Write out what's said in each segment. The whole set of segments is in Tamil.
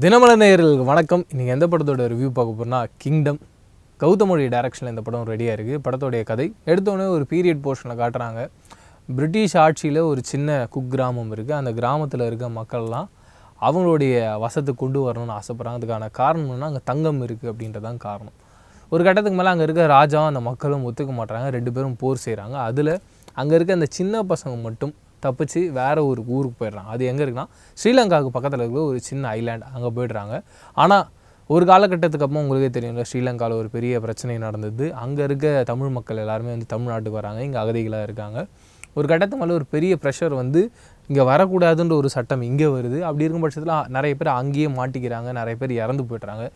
தினமலர் நேயர்களுக்கு வணக்கம். இன்றைக்கி எந்த படத்தோட ரிவ்யூ பார்க்க போகிறோம்னா கிங்டம். கௌதமொழி டைரக்ஷனில் இந்த படம் ரெடியாக இருக்குது. படத்தோடைய கதை எடுத்தோடனே ஒரு பீரியட் போர்ஷனில் காட்டுறாங்க. பிரிட்டிஷ் ஆட்சியில் ஒரு சின்ன குக்கிராமம் இருக்குது. அந்த கிராமத்தில் இருக்க மக்கள்லாம் அவங்களுடைய வசத்துக்கு கொண்டு வரணும்னு ஆசைப்பட்றாங்க. அதுக்கான காரணம்னா அங்கே தங்கம் இருக்குது அப்படின்றதான் காரணம். ஒரு கட்டத்துக்கு மேலே அங்கே இருக்க ராஜாவும் அந்த மக்களும் ஒத்துக்க மாட்டாங்க. 2 பேரும் போர் செய்கிறாங்க. அதில் அங்கே இருக்க அந்த சின்ன பசங்க மட்டும் தப்பிச்சு வேறு ஒரு ஊருக்கு போயிடுறாங்க. அது எங்கே இருக்குன்னா ஸ்ரீலங்காவுக்கு பக்கத்தில் இருக்கிற ஒரு சின்ன ஐலாண்ட். அங்கே போய்ட்றாங்க. ஆனால் ஒரு காலகட்டத்துக்கு அப்புறம் உங்களுக்கே தெரியும்ல, ஸ்ரீலங்காவில் ஒரு பெரிய பிரச்சனை நடந்தது. அங்கே இருக்க தமிழ் மக்கள் எல்லாருமே தமிழ்நாட்டுக்கு வராங்க. இங்கே அகதிகளாக இருக்காங்க. ஒரு கட்டத்துக்கு மேலே ஒரு பெரிய ப்ரெஷர் இங்கே வரக்கூடாதுன்ற ஒரு சட்டம் இங்கே வருது. அப்படி இருக்கும் பட்சத்தில் நிறைய பேர் அங்கேயே மாட்டிக்கிறாங்க. நிறைய பேர் இறந்து போய்ட்றாங்க.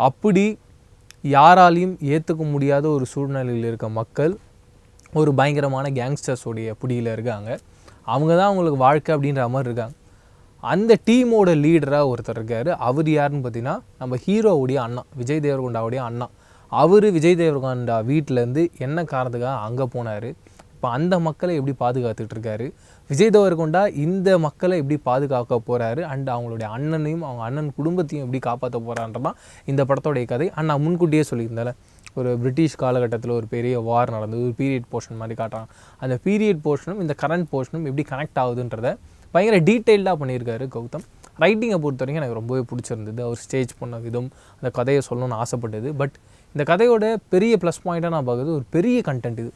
அப்படி யாராலையும் ஏற்றுக்க முடியாத ஒரு சூழ்நிலையில் இருக்க மக்கள் ஒரு பயங்கரமான கேங்ஸ்டர்ஸோடைய பிடியில் இருக்காங்க. அவங்க தான் அவங்களுக்கு வாழ்க்கை அப்படின்ற மாதிரி இருக்காங்க. அந்த டீமோட லீடராக ஒருத்தர் இருக்கார். அவர் யாருன்னு பார்த்தீங்கன்னா நம்ம ஹீரோவுடைய அண்ணா, விஜய் தேவர்கொண்டாவுடைய அண்ணா. அவர் விஜய் தேவர்கொண்டா வீட்டிலேருந்து என்ன காரணத்துக்காக அங்கே போனார், இப்போ அந்த மக்களை எப்படி பாதுகாத்துட்ருக்காரு, விஜய் தேவர்கொண்டா இந்த மக்களை எப்படி பாதுகாக்க போகிறாரு, அண்ட் அவங்களுடைய அண்ணனையும் அவங்க அண்ணன் குடும்பத்தையும் எப்படி காப்பாற்ற போகிறான்றதான் இந்த படத்தோடைய கதை. நான் முன்கூட்டியே சொல்லியிருந்தேன், ஒரு பிரிட்டிஷ் காலகட்டத்தில் ஒரு பெரிய வார் நடந்தது. ஒரு பீரியட் போர்ஷன் மாதிரி காட்டுறாங்க. அந்த பீரியட் போர்ஷனும் இந்த கரண்ட் போர்ஷனும் எப்படி கனெக்ட் ஆகுதுன்றதை பயங்கர டீட்டெயில்டாக பண்ணியிருக்காரு கௌதம். ரைட்டிங்கை பொறுத்த வரைக்கும் எனக்கு ரொம்பவே பிடிச்சிருந்தது. அவர் ஸ்டேஜ் பண்ண விதம், அந்த கதையை சொல்லணும்னு ஆசைப்பட்டது. பட் இந்த கதையோட பெரிய ப்ளஸ் பாயிண்ட்டாக நான் பார்க்குறது ஒரு பெரிய கண்டென்ட். இது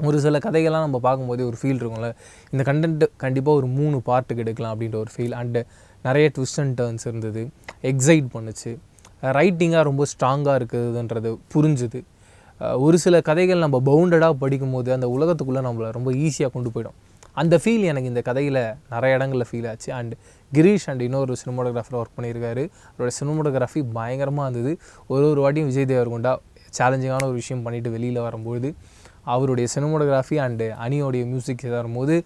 ஒரு சில கதைகள்லாம் நம்ம பார்க்கும்போதே ஒரு ஃபீல் இருக்கும்ல, இந்த கண்டென்ட் கண்டிப்பாக ஒரு 3 பார்ட்டுக்கு எடுக்கலாம் அப்படின்ற ஒரு ஃபீல். அண்டு நிறைய ட்விஸ்ட் அண்ட் டர்ன்ஸ் இருந்தது. எக்ஸைட் பண்ணுச்சு. ரைட்டிங்காக ரொம்ப ஸ்ட்ராங்காக இருக்குதுன்றது புரிஞ்சுது. ஒரு சில கதைகள் நம்ம பவுண்டடாக படிக்கும்போது அந்த உலகத்துக்குள்ளே நம்மளை ரொம்ப ஈஸியாக கொண்டு போயிடும். அந்த ஃபீல் எனக்கு இந்த கதையில் நிறைய இடங்களில் ஃபீல் ஆச்சு. அண்ட் கிரீஷ் அண்ட் இன்னொரு சினிமோட்டோகிராஃபர் ஒர்க் பண்ணியிருக்காரு. அவரோட சினிமோட்டோகிராஃபி பயங்கரமாக இருந்தது. ஒரு வாட்டியும் விஜய் தேவர்கொண்டா சேலஞ்சிங்கான ஒரு விஷயம் பண்ணிவிட்டு வெளியில் வரும்போது அவருடைய சினிமோட்டோகிராஃபி அண்டு அனியோடைய மியூசிக் வரும்போது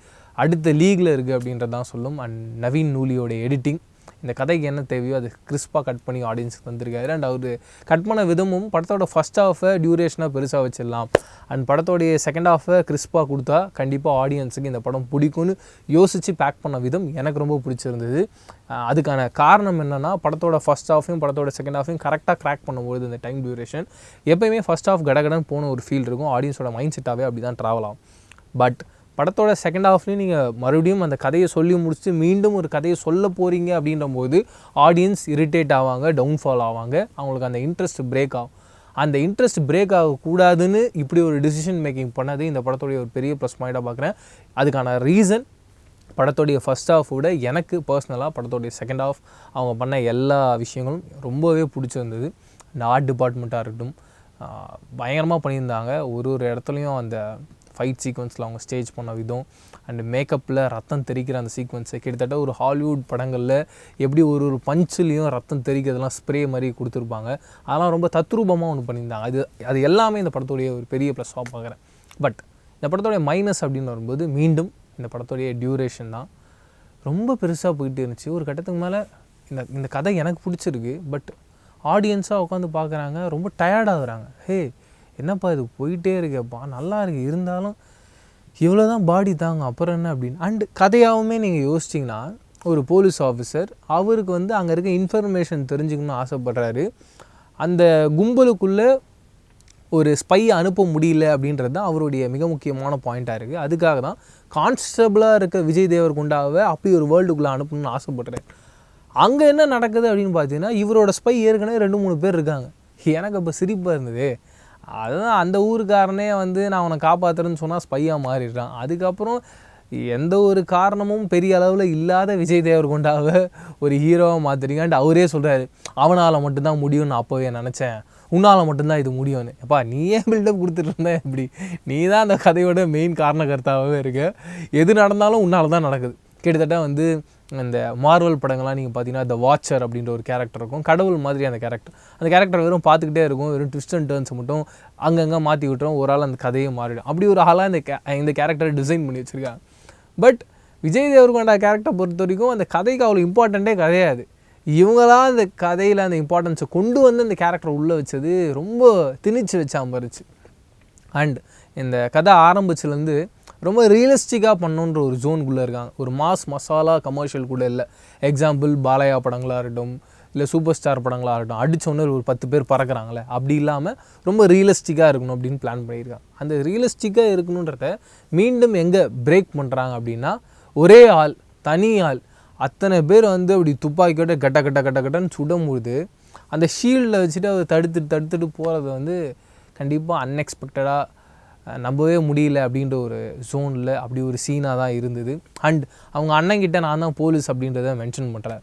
அடுத்த லீகில் இருக்குது அப்படின்றதான் சொல்லும். அண்ட் நவீன் நூலியோடைய எடிட்டிங், இந்த கதைக்கு என்ன தேவையோ அது கிறிஸ்பாக கட் பண்ணி ஆடியன்ஸுக்கு வந்திருக்காரு. அண்ட் அவர் கட் பண்ண விதமும் படத்தோட ஃபஸ்ட் ஹாஃபை டியூரேஷனாக பெருசாக வச்சிடலாம், அண்ட் படத்தோடைய செகண்ட் ஹாஃபை கிறிஸ்பாக கொடுத்தா கண்டிப்பாக ஆடியன்ஸுக்கு இந்த படம் பிடிக்கும்னு யோசித்து பேக் பண்ண விதம் எனக்கு ரொம்ப பிடிச்சிருந்தது. அதுக்கான காரணம் என்னென்னா, படத்தோட ஃபஸ்ட் ஹாஃபையும் படத்தோட செகண்ட் ஹாஃபையும் கரெக்டாக க்ராக் பண்ணும்போது இந்த டைம் டியூரேஷன் எப்போயுமே ஃபஸ்ட் ஹாஃப் கடகடன் போன ஒரு ஃபீல் இருக்கும். ஆடியன்ஸோட மைண்ட் செட்டாகவே அப்படி தான் ட்ராவல் ஆகும். பட் படத்தோட செகண்ட் ஹாஃப்லேயும் நீங்கள் மறுபடியும் அந்த கதையை சொல்லி முடிச்சுட்டு மீண்டும் ஒரு கதையை சொல்ல போகிறீங்க அப்படின்றபோது ஆடியன்ஸ் இரிட்டேட் ஆவாங்க, டவுன்ஃபால் ஆவாங்க, அவங்களுக்கு அந்த இன்ட்ரெஸ்ட் பிரேக் ஆகும். அந்த இன்ட்ரெஸ்ட் பிரேக் ஆகக்கூடாதுன்னு இப்படி ஒரு டிசிஷன் மேக்கிங் பண்ணது இந்த படத்தோடைய ஒரு பெரிய ப்ளஸ் பாயிண்ட்டாக பார்க்குறேன். அதுக்கான ரீசன் படத்தோடைய ஃபஸ்ட் ஹாஃபோட எனக்கு பர்சனலாக படத்தோடைய செகண்ட் ஹாஃப் அவங்க பண்ண எல்லா விஷயங்களும் ரொம்பவே பிடிச்சிருந்தது. இந்த ஆர்ட் டிபார்ட்மெண்ட்டாக இருக்கட்டும் பயங்கரமாக பண்ணியிருந்தாங்க. ஒரு இடத்துலையும் அந்த ஃபைட் சீக்வன்ஸில் அவங்க ஸ்டேஜ் பண்ண விதம் அண்டு மேக்கப்பில் ரத்தம் தெரிக்கிற அந்த சீக்வன்ஸை கிட்டத்தட்ட ஒரு ஹாலிவுட் படங்களில் எப்படி ஒரு பஞ்சுலேயும் ரத்தம் தெரிக்கிறதுலாம் ஸ்ப்ரே மாதிரி கொடுத்துருப்பாங்க. அதெல்லாம் ரொம்ப தத்ரூபமாக ஒன்று பண்ணியிருந்தாங்க. அது எல்லாமே இந்த படத்துடைய ஒரு பெரிய ப்ளஸ்ஸாக பார்க்குறேன். பட் இந்த படத்தோடைய மைனஸ் அப்படின்னு வரும்போது மீண்டும் இந்த படத்துடைய டியூரேஷன் தான் ரொம்ப பெருசாக போயிட்டு இருந்துச்சு. ஒரு கட்டத்துக்கு மேலே இந்த கதை எனக்கு பிடிச்சிருக்கு. பட் ஆடியன்ஸாக உட்காந்து பார்க்குறாங்க, ரொம்ப டயர்டாகிறாங்க. ஹே என்னப்பா இது போயிட்டே இருக்கேப்பா, நல்லா இருக்குது, இருந்தாலும் இவ்வளோ தான் பாடி தாங்க, அப்புறம் என்ன அப்படின்னு. அண்டு கதையாகவுமே நீங்கள் யோசிச்சிங்கன்னா, ஒரு போலீஸ் ஆஃபீஸர் அவருக்கு அங்கே இருக்க இன்ஃபர்மேஷன் தெரிஞ்சுக்கணும்னு ஆசைப்படுறாரு. அந்த கும்பலுக்குள்ளே ஒரு ஸ்பை அனுப்ப முடியல அப்படின்றது தான் அவருடைய மிக முக்கியமான பாயிண்ட்டாக இருக்குது. அதுக்காக தான் கான்ஸ்டபிளாக இருக்க விஜய் தேவர்கொண்டாவை அப்படி ஒரு வேர்ல்டுக்குள்ளே அனுப்பணும்னு ஆசைப்படுறாரு. அங்கே என்ன நடக்குது அப்படின்னு பார்த்தீங்கன்னா, இவரோட ஸ்பை ஏற்கனவே 2-3 பேர் இருக்காங்க. எனக்கு அப்போ சிரிப்பாக இருந்தது. அதுதான் அந்த ஊருக்காரனே நான் அவனை காப்பாற்றுறேன்னு சொன்னால் ஸ்பையாக மாறிடுறான். அதுக்கப்புறம் எந்த ஒரு காரணமும் பெரிய அளவில் இல்லாத விஜய் தேவர்கொண்டாவை ஒரு ஹீரோவாக மாற்றுறீங்கன்ட்டு அவரே சொல்கிறாரு, அவனால் மட்டும்தான் முடியும்னு நான் அப்போவே நினச்சேன், உன்னால் மட்டும்தான் இது முடியும்னு. அப்பா நீயே பில்டப் கொடுத்துட்டு இருந்தேன், இப்படி நீ தான் அந்த கதையோட மெயின் காரணகர்த்தாவே இருக்க. எது நடந்தாலும் உன்னால் தான் நடக்குது. கிட்டத்தட்ட இந்த மார்வல் படங்கள்லாம் நீங்கள் பார்த்தீங்கன்னா த வாட்சர் அப்படின்ற ஒரு கேரக்டர் இருக்கும், கடவுள் மாதிரி அந்த கேரக்டர் வெறும் பார்த்துக்கிட்டே இருக்கும், வெறும் ட்விஸ்ட் அண்ட் டர்ன்ஸை மட்டும் அங்கங்கே மாற்றி விட்டுரும், ஒரு ஆள் அந்த கதையை மாறிடும். அப்படி ஒரு ஆளாக இந்த கேரக்டரை டிசைன் பண்ணி வச்சுருக்காங்க. பட் விஜய் தேவர்கொண்டா கேரக்டரை பொறுத்த வரைக்கும் அந்த கதைக்கு அவ்வளோ இம்பார்ட்டண்ட்டே கிடையாது. இவங்களாம் அந்த கதையில் அந்த இம்பார்ட்டன்ஸை கொண்டு அந்த கேரக்டரை உள்ளே வச்சது ரொம்ப திணிச்சு வச்சா மாதிரிச்சு. அண்ட் இந்த கதை ஆரம்பிச்சுலேருந்து ரொம்ப ரியலிஸ்டிக்காக பண்ணுன்ற ஒரு ஜோனுக்குள்ளே இருக்காங்க. ஒரு மாஸ் மசாலா கமர்ஷியல் கூட இல்லை. எக்ஸாம்பிள் பாலையா படங்களாக இருக்கட்டும், இல்லை சூப்பர் ஸ்டார் படங்களாக இருக்கட்டும், அடித்தோன்னே ஒரு 10 பேர் பறக்கிறாங்களே, அப்படி இல்லாமல் ரொம்ப ரியலிஸ்டிக்காக இருக்கணும் அப்படின்னு பிளான் பண்ணியிருக்காங்க. அந்த ரியலிஸ்டிக்காக இருக்கணுன்றத மீண்டும் எங்கே பிரேக் பண்ணுறாங்க அப்படின்னா, ஒரே ஆள், தனி ஆள், அத்தனை பேர் வந்து அப்படி துப்பாக்கியோட கட்டன்னு சுடும்போது அந்த ஷீல்டில் வச்சுட்டு அவர் தடுத்துட்டு போகிறது வந்து கண்டிப்பாக அன்எக்ஸ்பெக்டடாக நம்பவே முடியல அப்படின்ற ஒரு ஜோனில் அப்படி ஒரு சீனாக தான் இருந்தது. அண்ட் அவங்க அண்ணங்கிட்ட நான் தான் போலீஸ் அப்படின்றத மென்ஷன் பண்ணுறேன்.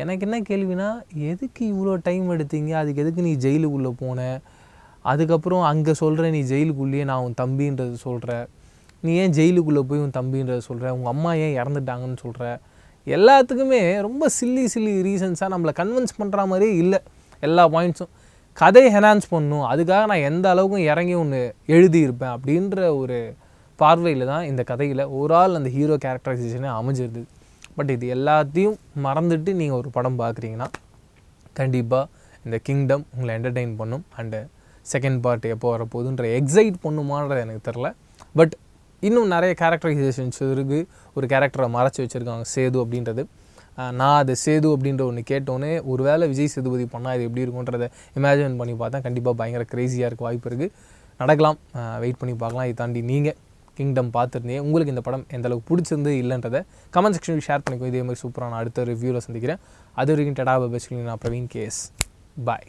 எனக்கு என்ன கேள்வினா, எதுக்கு இவ்வளோ டைம் எடுத்தீங்க, அதுக்கு எதுக்கு நீ ஜெயிலுக்குள்ளே போன, அதுக்கப்புறம் அங்கே சொல்கிற நீ ஜெயிலுக்குள்ளேயே நான் உன் தம்பின்றது சொல்கிற, நீ ஏன் ஜெயிலுக்குள்ளே போய் உன் தம்பின்றதை சொல்கிற, உங்கள் அம்மா ஏன் இறந்துட்டாங்கன்னு சொல்கிற, எல்லாத்துக்குமே ரொம்ப சில்லி ரீசன்ஸாக நம்மளை கன்வின்ஸ் பண்ணுற மாதிரியே இல்லை எல்லா பாயிண்ட்ஸும். கதை என்ஹான்ஸ் பண்ணணும், அதுக்காக நான் எந்த அளவுக்கும் இறங்கி ஒன்று எழுதியிருப்பேன் அப்படின்ற ஒரு பார்வையில் தான் இந்த கதையில் ஓவரால் அந்த ஹீரோ கேரக்டரைசேஷனே அமைஞ்சிருந்தது. பட் இது எல்லாத்தையும் மறந்துட்டு நீங்கள் ஒரு படம் பார்க்குறீங்கன்னா கண்டிப்பாக இந்த கிங்டம் உங்களை என்டர்டெயின் பண்ணும். அண்டு செகண்ட் பார்ட் எப்போ வரப்போகுதுன்ற எக்ஸைட் பண்ணுமான்றது எனக்கு தெரில. பட் இன்னும் நிறைய கேரக்டரைசேஷன்ஸ் இருக்குது. ஒரு கேரக்டரை மறைச்சி வச்சுருக்காங்க, சேது அப்படின்றது. நான் அது சேது அப்படின்ற ஒன்று கேட்டோன்னே ஒரு வேளை விஜய் சேதுபதி பண்ணால் இது எப்படி இருக்குன்றதை இமேஜின் பண்ணி பார்த்தா கண்டிப்பாக பயங்கர க்ரேஸியாக இருக்க வாய்ப்பு இருக்குது. நடக்கலாம், வெயிட் பண்ணி பார்க்கலாம். இதை தாண்டி நீங்கள் கிங்டம் பார்த்துருந்தீங்க, உங்களுக்கு இந்த படம் எந்த அளவுக்கு பிடிச்சிருந்து இல்லைன்றதை கமெண்ட் செக்ஷனில் ஷேர் பண்ணிக்கோ. இதே மாதிரி சூப்பராக நான் அடுத்த ரிவ்யூவில் சந்திக்கிறேன். அது வரைக்கும் டடா பை. நான் பிரவீன் கேஎஸ். பாய்.